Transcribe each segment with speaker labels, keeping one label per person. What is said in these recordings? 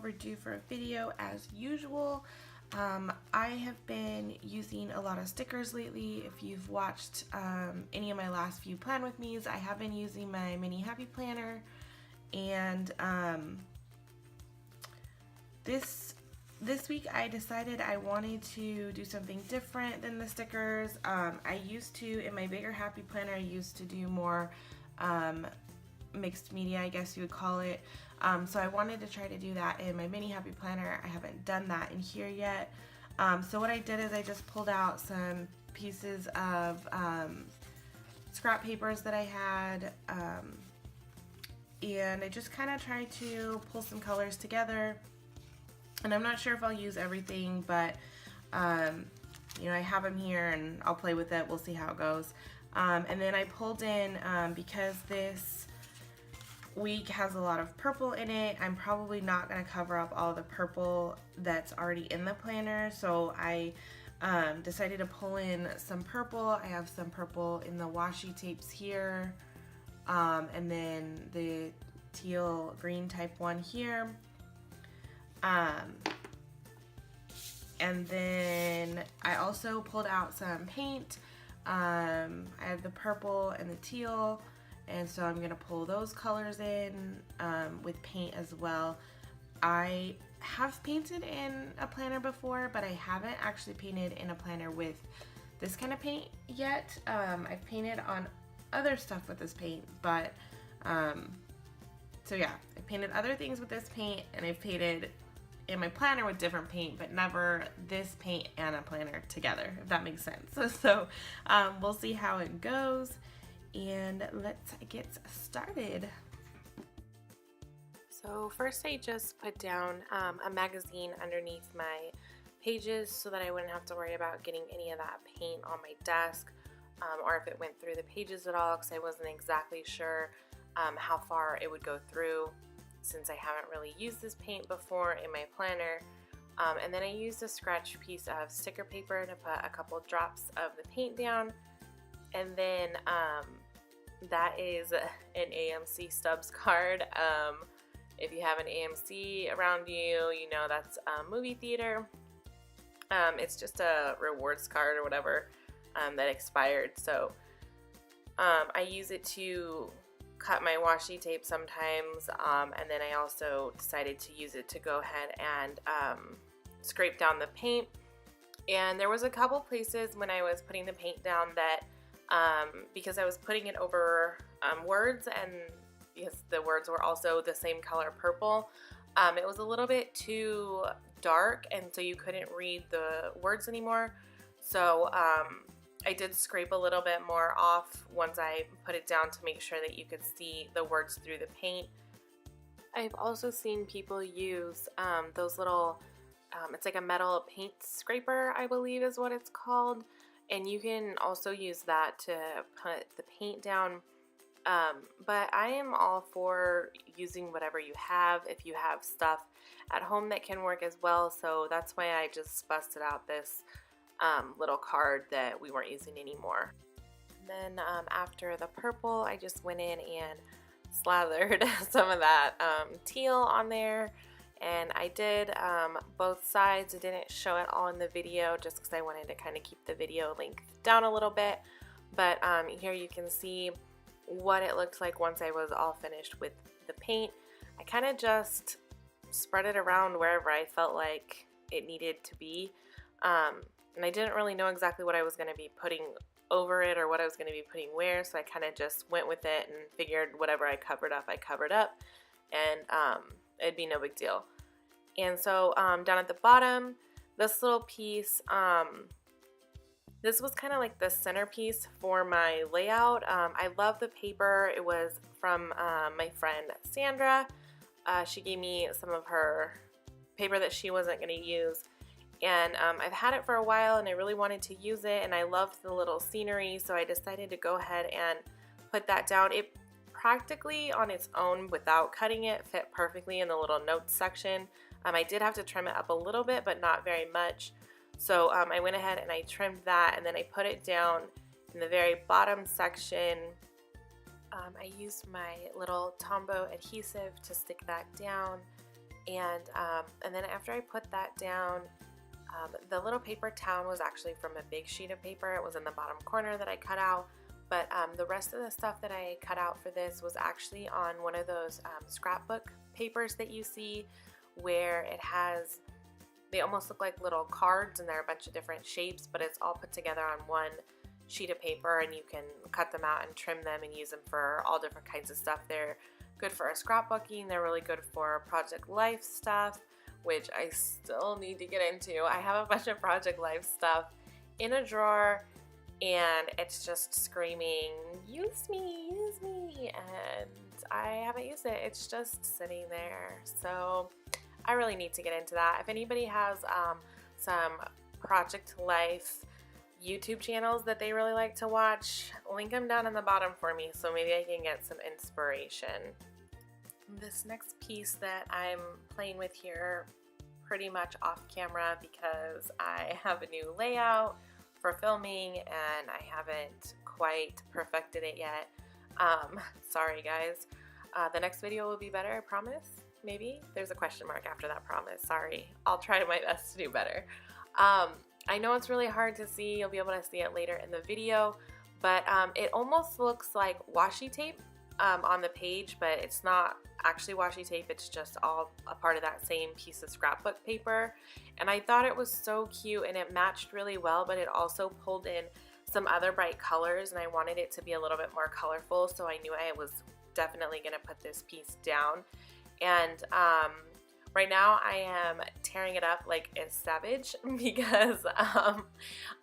Speaker 1: overdue for a video as usual. I have been using a lot of stickers lately. If you've watched any of my last few Plan With Me's, I have been using my mini happy planner, and this week I decided I wanted to do something different than the stickers. I used to, in my bigger happy planner, I used to do more mixed media, I guess you would call it. So I wanted to try to do that in my mini happy planner. I haven't done that in here yet. So what I did is I just pulled out some pieces of scrap papers that I had, and I just kind of tried to pull some colors together. And I'm not sure if I'll use everything, but you know, I have them here and I'll play with it. We'll see how it goes. And then I pulled in, because this week has a lot of purple in it, I'm probably not going to cover up all the purple that's already in the planner. So I decided to pull in some purple. I have some purple in the washi tapes here, and then the teal green type one here. And then I also pulled out some paint. I have the purple and the teal, and so I'm gonna pull those colors in with paint as well. I have painted in a planner before, but I haven't actually painted in a planner with this kind of paint yet. I've painted on other stuff with this paint, but so yeah, I painted other things with this paint, and I've painted in my planner with different paint, but never this paint and a planner together, if that makes sense. So we'll see how it goes, and let's get started. So first I just put down a magazine underneath my pages so that I wouldn't have to worry about getting any of that paint on my desk, or if it went through the pages at all, because I wasn't exactly sure how far it would go through, since I haven't really used this paint before in my planner. And then I used a scratch piece of sticker paper to put a couple drops of the paint down. And then that is an AMC Stubs card. If you have an AMC around you, you know that's a movie theater. It's just a rewards card or whatever that expired. So I use it to cut my washi tape sometimes, and then I also decided to use it to go ahead and scrape down the paint. And there was a couple places when I was putting the paint down that because I was putting it over words, and because the words were also the same color purple, it was a little bit too dark, and so you couldn't read the words anymore. So I did scrape a little bit more off once I put it down to make sure that you could see the words through the paint. I've also seen people use those little, it's like a metal paint scraper, I believe is what it's called, and you can also use that to put the paint down. But I am all for using whatever you have if you have stuff at home that can work as well, so that's why I just busted out this little card that we weren't using anymore. And then after the purple, I just went in and slathered some of that teal on there, and I did both sides. I didn't show it all in the video just because I wanted to kind of keep the video length down a little bit, but here you can see what it looked like once I was all finished with the paint. I kind of just spread it around wherever I felt like it needed to be. And I didn't really know exactly what I was going to be putting over it or what I was going to be putting where, so I kind of just went with it and figured whatever I covered up, and it'd be no big deal. And so down at the bottom, this little piece, this was kind of like the centerpiece for my layout. I love the paper. It was from my friend Sandra. She gave me some of her paper that she wasn't going to use. And I've had it for a while, and I really wanted to use it, and I loved the little scenery, so I decided to go ahead and put that down. It practically on its own, without cutting it, fit perfectly in the little notes section. I did have to trim it up a little bit, but not very much. So I went ahead and I trimmed that, and then I put it down in the very bottom section. I used my little Tombow adhesive to stick that down. And then after I put that down, the little paper town was actually from a big sheet of paper. It was in the bottom corner that I cut out. But the rest of the stuff that I cut out for this was actually on one of those scrapbook papers that you see, where it has, they almost look like little cards and they're a bunch of different shapes, but it's all put together on one sheet of paper, and you can cut them out and trim them and use them for all different kinds of stuff. They're good for scrapbooking. They're really good for Project Life stuff, which I still need to get into. I have a bunch of Project Life stuff in a drawer, and it's just screaming, use me, and I haven't used it. It's just sitting there. So I really need to get into that. If anybody has some Project Life YouTube channels that they really like to watch, link them down in the bottom for me so maybe I can get some inspiration. This next piece that I'm playing with here, pretty much off camera because I have a new layout for filming and I haven't quite perfected it yet. Sorry guys. The next video will be better, I promise. Maybe? There's a question mark after that promise. Sorry. I'll try my best to do better. I know it's really hard to see. You'll be able to see it later in the video, but it almost looks like washi tape on the page, but it's not actually washi tape. It's just all a part of that same piece of scrapbook paper. And I thought it was so cute and it matched really well, but it also pulled in some other bright colors and I wanted it to be a little bit more colorful, so I knew I was definitely going to put this piece down. And right now I am tearing it up like a savage because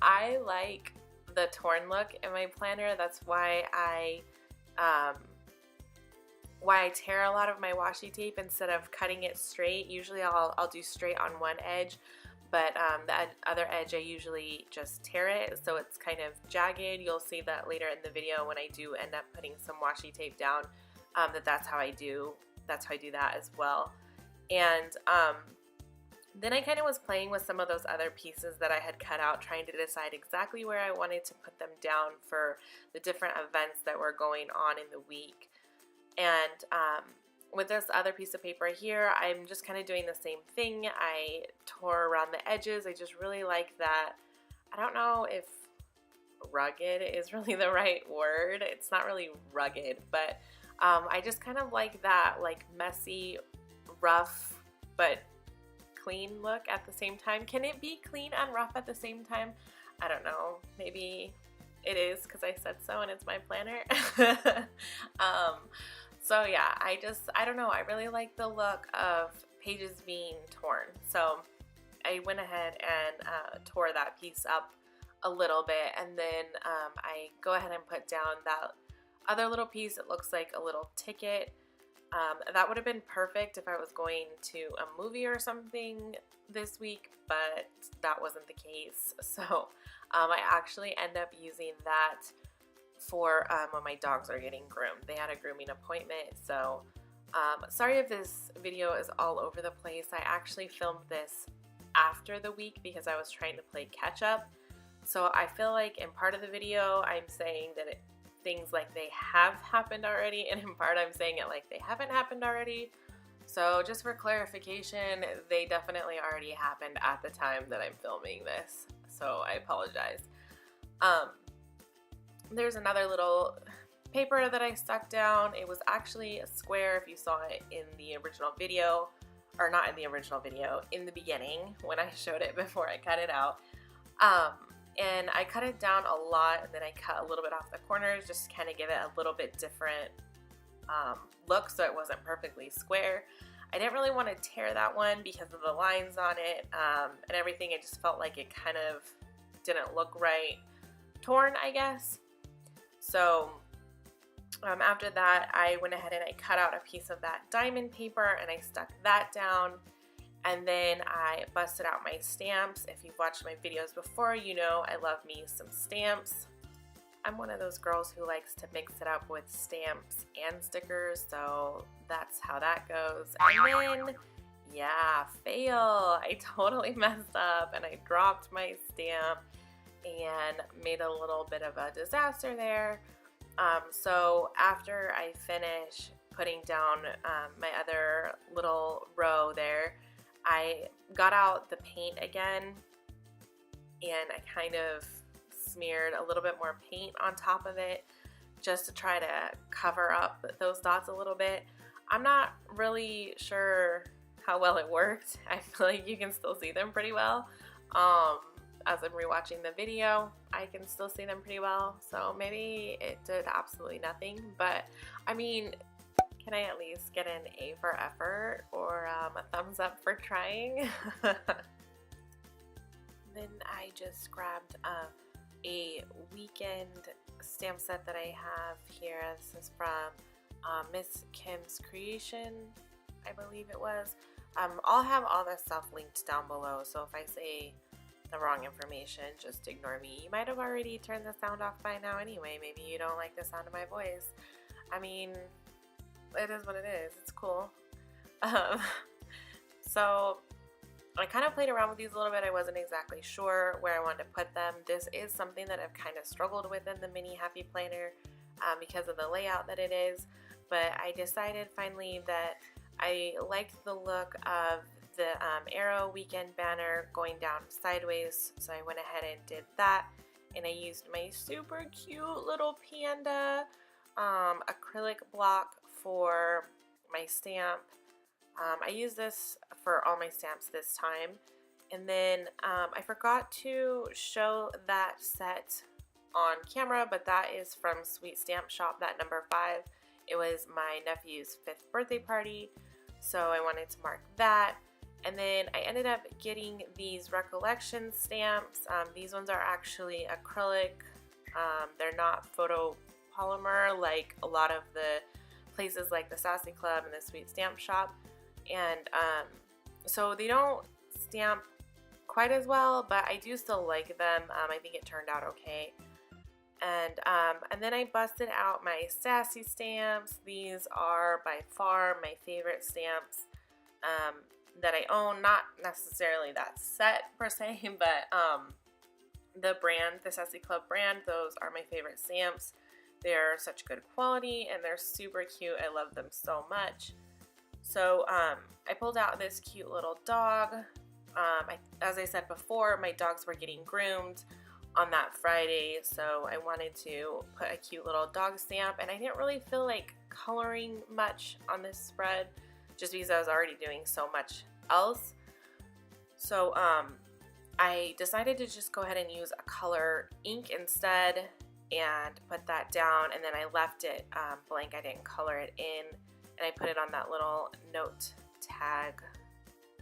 Speaker 1: I like the torn look in my planner. That's why I tear a lot of my washi tape instead of cutting it straight. Usually I'll do straight on one edge, but the other edge I usually just tear it so it's kind of jagged. You'll see that later in the video when I do end up putting some washi tape down, that's how I do that as well. And then I kind of was playing with some of those other pieces that I had cut out, trying to decide exactly where I wanted to put them down for the different events that were going on in the week. And with this other piece of paper here, I'm just kind of doing the same thing. I tore around the edges. I just really like that. I don't know if rugged is really the right word. It's not really rugged, but I just kind of like that like messy, rough, but clean look at the same time. Can it be clean and rough at the same time? I don't know. Maybe it is because I said so and it's my planner. So yeah, I don't know. I really like the look of pages being torn. So I went ahead and tore that piece up a little bit, and then I go ahead and put down that other little piece. It looks like a little ticket. That would have been perfect if I was going to a movie or something this week, but that wasn't the case. So I actually end up using that for when my dogs are getting groomed. They had a grooming appointment, so sorry if this video is all over the place. I actually filmed this after the week because I was trying to play catch up. So I feel like in part of the video I'm saying that things like they have happened already, and in part I'm saying it like they haven't happened already. So just for clarification, they definitely already happened at the time that I'm filming this, so I apologize. There's another little paper that I stuck down. It was actually a square if you saw it in the original video, or not in the original video, in the beginning when I showed it before I cut it out. And I cut it down a lot, and then I cut a little bit off the corners just to kind of give it a little bit different look so it wasn't perfectly square. I didn't really want to tear that one because of the lines on it and everything. It just felt like it kind of didn't look right torn, I guess. So after that, I went ahead and I cut out a piece of that diamond paper and I stuck that down. And then I busted out my stamps. If you've watched my videos before, you know I love me some stamps. I'm one of those girls who likes to mix it up with stamps and stickers, so that's how that goes. And then, yeah, fail. I totally messed up and I dropped my stamp and made a little bit of a disaster there. So after I finish putting down my other little row there, I got out the paint again and I kind of smeared a little bit more paint on top of it just to try to cover up those dots a little bit. I'm not really sure how well it worked. I feel like you can still see them pretty well. As I'm rewatching the video, I can still see them pretty well, so maybe it did absolutely nothing, but I mean, can I at least get an A for effort or a thumbs up for trying? Then I just grabbed a weekend stamp set that I have here. This is from Miss Kim's Creation, I believe it was. I'll have all this stuff linked down below, so if I say the wrong information, just ignore me. You might have already turned the sound off by now anyway. Maybe you don't like the sound of my voice. I mean, it is what it is. It's cool. So I kind of played around with these a little bit. I wasn't exactly sure where I wanted to put them. This is something that I've kind of struggled with in the mini Happy Planner because of the layout that it is, but I decided finally that I liked the look of the arrow weekend banner going down sideways, so I went ahead and did that, and I used my super cute little panda acrylic block for my stamp. I used this for all my stamps this time, and then I forgot to show that set on camera, but that is from Sweet Stamp Shop, that number 5. It was my nephew's 5th birthday party, so I wanted to mark that. And then I ended up getting these recollection stamps. These ones are actually acrylic. They're not photopolymer like a lot of the places like the Sassy Club and the Sweet Stamp Shop. And so they don't stamp quite as well, but I do still like them. I think it turned out okay. And then I busted out my Sassy stamps. These are by far my favorite stamps that I own. Not necessarily that set per se, but the brand, the Sassy Club brand, those are my favorite stamps. They're such good quality and they're super cute. I love them so much. So I pulled out this cute little dog. As I said before, my dogs were getting groomed on that Friday, so I wanted to put a cute little dog stamp, and I didn't really feel like coloring much on this spread just because I was already doing so much else. So I decided to just go ahead and use a color ink instead and put that down, and then I left it blank. I didn't color it in, and I put it on that little note tag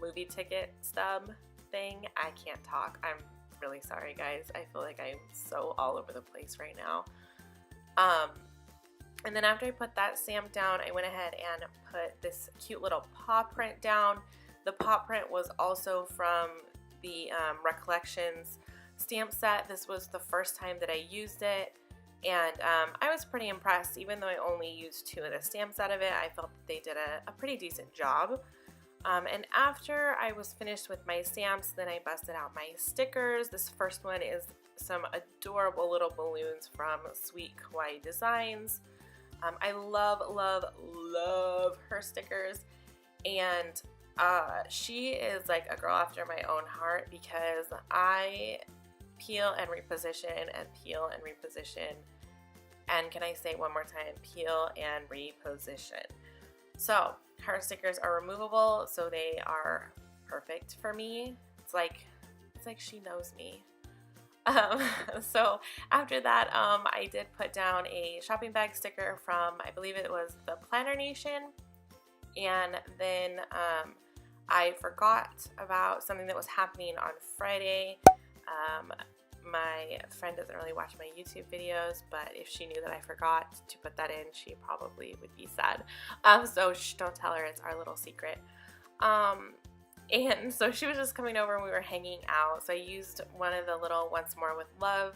Speaker 1: movie ticket stub thing. I can't talk. I'm really sorry, guys. I feel like I'm so all over the place right now. And then after I put that stamp down, I went ahead and put this cute little paw print down. The paw print was also from the Recollections stamp set. This was the first time that I used it, and I was pretty impressed. Even though I only used 2 of the stamps out of it, I felt that they did a pretty decent job. And after I was finished with my stamps, then I busted out my stickers. This first one is some adorable little balloons from Sweet Kawaii Designs. I love, love, love her stickers, and she is like a girl after my own heart because I peel and reposition and peel and reposition, and can I say one more time, peel and reposition. So her stickers are removable, so they are perfect for me. It's like she knows me. So after that, I did put down a shopping bag sticker from, I believe it was the Planner Nation, and then I forgot about something that was happening on Friday. My friend doesn't really watch my YouTube videos, but if she knew that I forgot to put that in, she probably would be sad. So shh, don't tell her, it's our little secret. And so she was just coming over and we were hanging out. So I used one of the little Once More with Love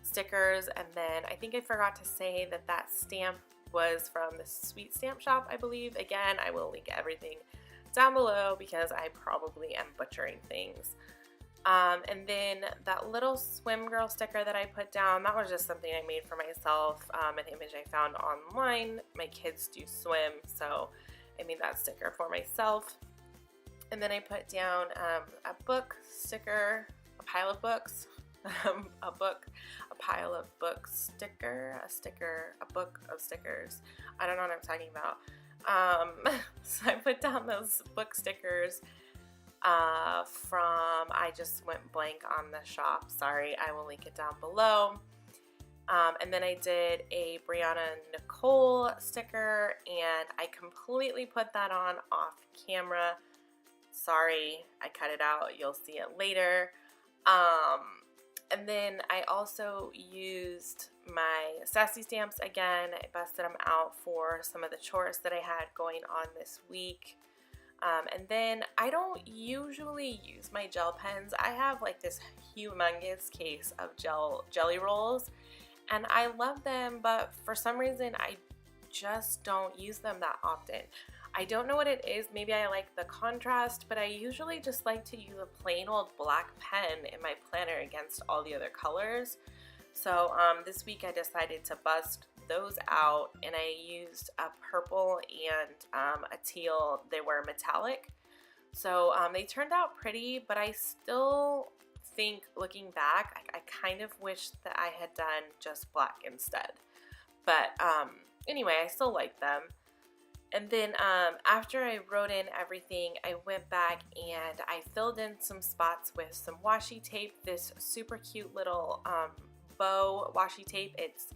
Speaker 1: stickers, and then I think I forgot to say that that stamp was from the Sweet Stamp Shop, I believe. Again, I will link everything down below because I probably am butchering things. And then that little swim girl sticker that I put down, that was just something I made for myself, an image I found online. My kids do swim, so I made that sticker for myself. And then I put down a book sticker, a pile of books, a pile of books sticker, a book of stickers. I don't know what I'm talking about. So I put down those book stickers from, I just went blank on the shop. Sorry, I will link it down below. And then I did a Brianna Nicole sticker, and I completely put that on off camera. Sorry, I cut it out. You'll see it later. And then I also used my Sassy stamps again. I busted them out for some of the chores that I had going on this week. And then I don't usually use my gel pens. I have like this humongous case of jelly rolls, and I love them, but for some reason I just don't use them that often. I don't know what it is. Maybe I like the contrast, but I usually just like to use a plain old black pen in my planner against all the other colors. So this week I decided to bust those out, and I used a purple and a teal. They were metallic, so they turned out pretty, but I still think, looking back, I kind of wish that I had done just black instead. But anyway, I still like them. And then after I wrote in everything, I went back and I filled in some spots with some washi tape, this super cute little bow washi tape. It's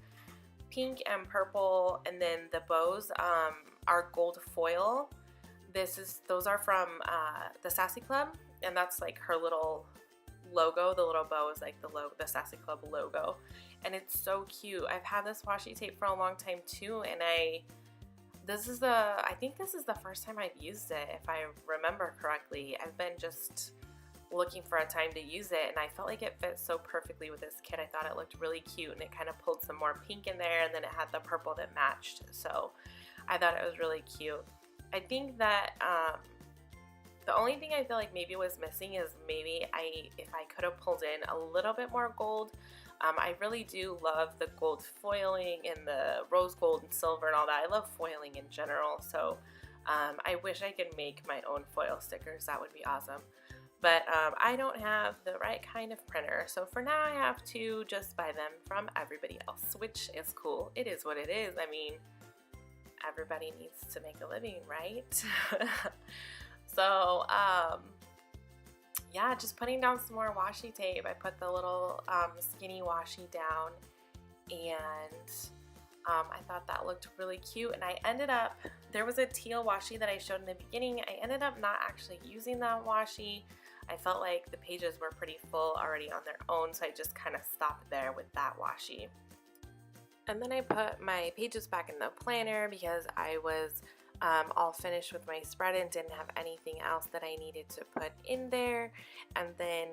Speaker 1: pink and purple, and then the bows are gold foil. Those are from the Sassy Club, and that's like her little logo. The little bow is like the Sassy Club logo, and it's so cute. I've had this washi tape for a long time too, and I think this is the first time I've used it, if I remember correctly. I've been just looking for a time to use it, and I felt like it fit so perfectly with this kit. I thought it looked really cute, and it kind of pulled some more pink in there, and then it had the purple that matched, so I thought it was really cute. I think that the only thing I feel like maybe was missing is maybe if I could have pulled in a little bit more gold. I really do love the gold foiling and the rose gold and silver and all that. I love foiling in general, so I wish I could make my own foil stickers. That would be awesome. But I don't have the right kind of printer, so for now I have to just buy them from everybody else, which is cool. It is what it is. I mean, everybody needs to make a living, right? So yeah, just putting down some more washi tape. I put the little skinny washi down, and I thought that looked really cute. And I ended up, there was a teal washi that I showed in the beginning. I ended up not actually using that washi. I felt like the pages were pretty full already on their own, so I just kind of stopped there with that washi. And then I put my pages back in the planner because I was all finished with my spread and didn't have anything else that I needed to put in there. And then,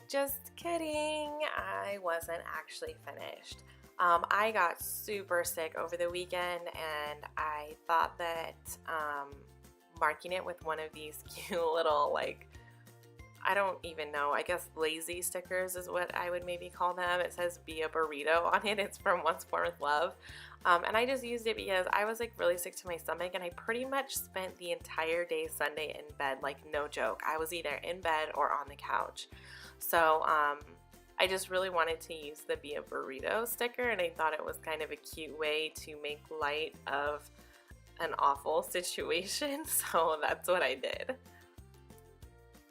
Speaker 1: just kidding, I wasn't actually finished. I got super sick over the weekend, and I thought that marking it with one of these cute little, like, I don't even know, I guess lazy stickers is what I would maybe call them. It says "Be a Burrito" on it. It's from Once More with Love. And I just used it because I was like really sick to my stomach, and I pretty much spent the entire day Sunday in bed, like no joke. I was either in bed or on the couch. So I just really wanted to use the "Be a Burrito" sticker, and I thought it was kind of a cute way to make light of an awful situation. So that's what I did.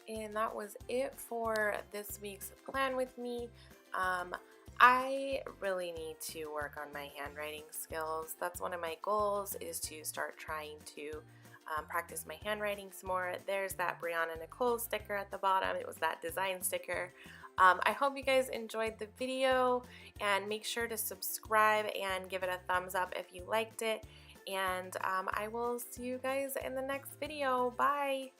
Speaker 1: And that was it for this week's plan with me. I really need to work on my handwriting skills. That's one of my goals, is to start trying to practice my handwriting some more. There's that Brianna Nicole sticker at the bottom. It was that design sticker. I hope you guys enjoyed the video, and make sure to subscribe and give it a thumbs up if you liked it. And I will see you guys in the next video. Bye!